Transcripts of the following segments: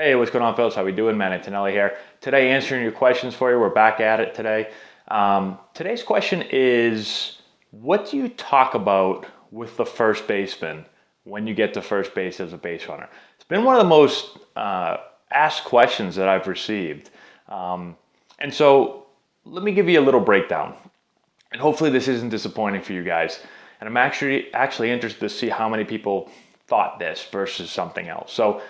Hey, what's going on, fellas? How we doing, man? Antonelli here. Today, answering your questions for you. We're back at it today. Today's question is, what do you talk about with the first baseman when you get to first base as a base runner? It's been one of the most asked questions that I've received. And so let me give you a little breakdown. And hopefully this isn't disappointing for you guys. And I'm actually interested to see how many people thought this versus something else. So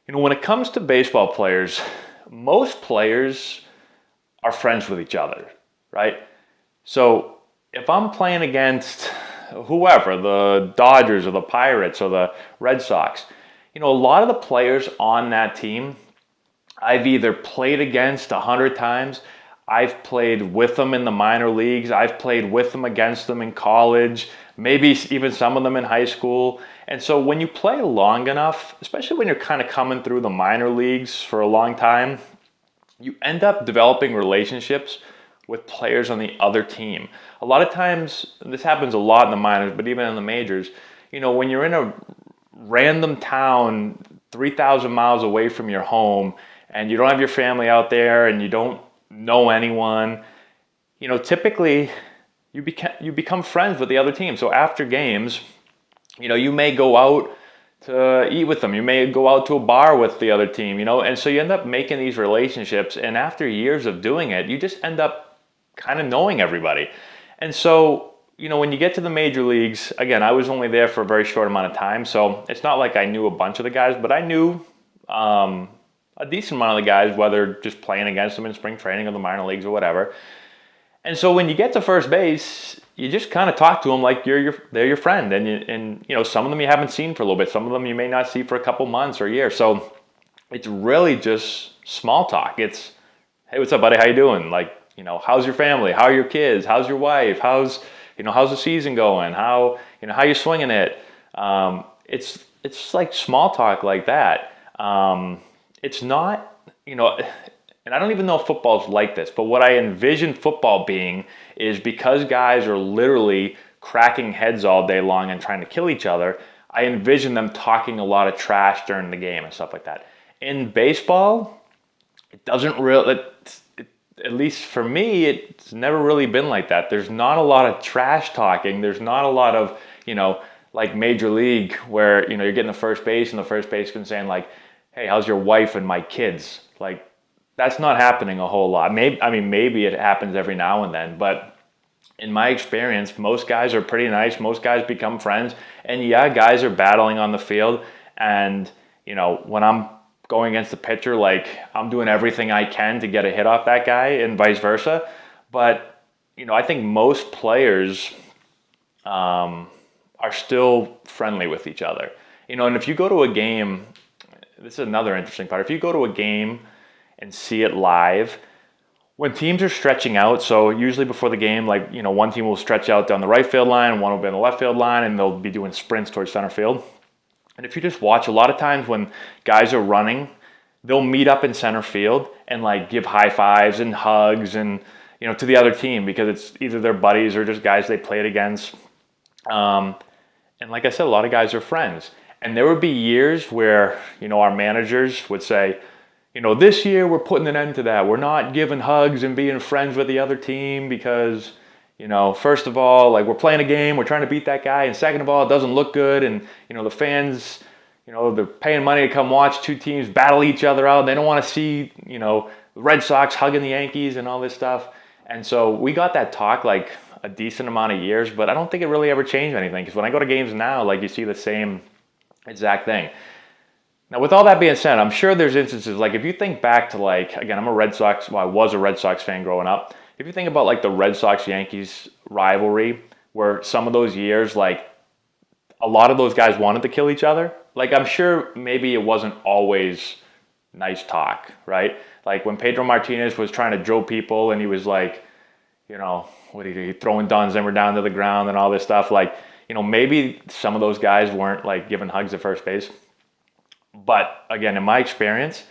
when it comes to baseball players, most players are friends with each other, right? So if I'm playing against whoever, the Dodgers or the Pirates or the Red Sox, a lot of the players on that team, I've either played against 100 times, I've played with them in the minor leagues, I've played with them against them in college, maybe even some of them in high school. And so when you play long enough, especially when you're kind of coming through the minor leagues for a long time, you end up developing relationships with players on the other team. A lot of times, this happens a lot in the minors, but even in the majors, when you're in a random town 3,000 miles away from your home and you don't have your family out there and you don't know anyone, typically you become friends with the other team. So after games, you may go out to eat with them. You may go out to a bar with the other team, and so you end up making these relationships. And after years of doing it, you just end up kind of knowing everybody. And so, when you get to the major leagues, again, I was only there for a very short amount of time. So it's not like I knew a bunch of the guys, but I knew a decent amount of the guys, whether just playing against them in spring training or the minor leagues or whatever. And so when you get to first base, you just kind of talk to them like they're your friend, and some of them you haven't seen for a little bit, some of them you may not see for a couple months or a year. So it's really just small talk. It's, hey, what's up, buddy? How you doing? Like, how's your family? How are your kids? How's your wife? How's the season going? How you swinging it? It's like small talk like that. It's not, and I don't even know if football's like this, but what I envision football being is, because guys are literally cracking heads all day long and trying to kill each other, I envision them talking a lot of trash during the game and stuff like that. In baseball, it doesn't really, at least for me, it's never really been like that. There's not a lot of trash talking. There's not a lot of, like major league where, you're getting the first base and the first baseman saying like, hey, how's your wife and my kids? Like, that's not happening a whole lot. Maybe it happens every now and then, but in my experience, most guys are pretty nice. Most guys become friends, and yeah, guys are battling on the field. And when I'm going against the pitcher, like, I'm doing everything I can to get a hit off that guy, and vice versa. But I think most players are still friendly with each other. And if you go to a game, this is another interesting part. If you go to a game and see it live, when teams are stretching out, so usually before the game, like, one team will stretch out down the right field line, one will be on the left field line, and they'll be doing sprints towards center field. And if you just watch, a lot of times when guys are running, they'll meet up in center field and like give high fives and hugs and, to the other team, because it's either their buddies or just guys they played against. And like I said, a lot of guys are friends. And there would be years where, our managers would say, this year we're putting an end to that. We're not giving hugs and being friends with the other team because, first of all, like, we're playing a game, we're trying to beat that guy. And second of all, it doesn't look good. And, the fans, they're paying money to come watch two teams battle each other out. They don't want to see, the Red Sox hugging the Yankees and all this stuff. And so we got that talk like a decent amount of years, but I don't think it really ever changed anything, because when I go to games now, like, you see the same exact thing. Now, with all that being said, I'm sure there's instances, like, if you think back to, like, again, I was a Red Sox fan growing up. If you think about, like, the Red Sox-Yankees rivalry, where some of those years, like, a lot of those guys wanted to kill each other. Like, I'm sure maybe it wasn't always nice talk, right? Like, when Pedro Martinez was trying to drill people and he was like, what he throwing Don Zimmer down to the ground and all this stuff, like, maybe some of those guys weren't like giving hugs at first base. But again, in my experience,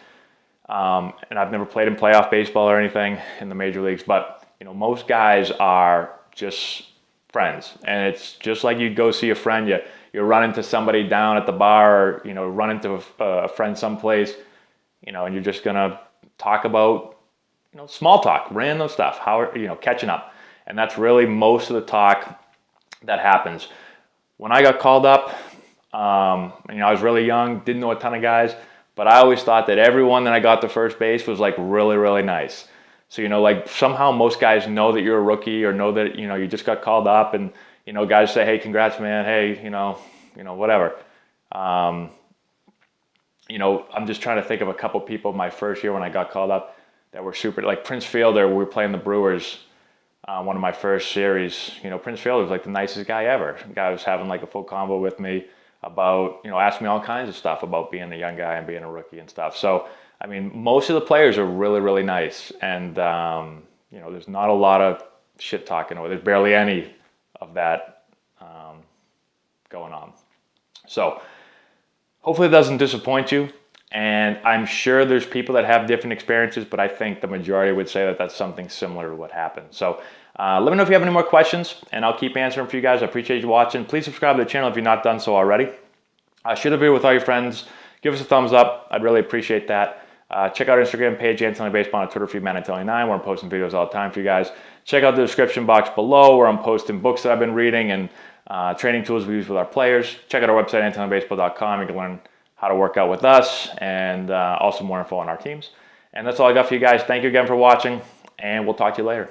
and I've never played in playoff baseball or anything in the major leagues, but most guys are just friends, and it's just like you'd go see a friend. You run into somebody down at the bar, or run into a friend someplace. and you're just gonna talk about, small talk, random stuff, how, catching up. And that's really most of the talk that happens. When I got called up, I was really young, didn't know a ton of guys, but I always thought that everyone that I got to first base was like really, really nice. So, like somehow most guys know that you're a rookie or know that, you just got called up, and, guys say, hey, congrats, man. Hey, whatever. I'm just trying to think of a couple people my first year when I got called up that were super, like Prince Fielder. We were playing the Brewers, one of my first series. Prince Fielder was like the nicest guy ever. The guy was having like a full convo with me about, asked me all kinds of stuff about being a young guy and being a rookie and stuff. So, most of the players are really, really nice. And, there's not a lot of shit talking, or there's barely any of that going on. So, hopefully it doesn't disappoint you. And I'm sure there's people that have different experiences, but I think the majority would say that that's something similar to what happened. So let me know if you have any more questions, and I'll keep answering for you guys. I appreciate you watching. Please subscribe to the channel if you're not done so already. Share the video with all your friends. Give us a thumbs up. I'd really appreciate that. Check out our Instagram page, Antonelli Baseball, on Twitter feed, Antonelli9, where I'm posting videos all the time for you guys. Check out the description box below, where I'm posting books that I've been reading and training tools we use with our players. Check out our website, AntonelliBaseball.com. You can learn how to work out with us, and also more info on our teams. And that's all I got for you guys. Thank you again for watching, and we'll talk to you later.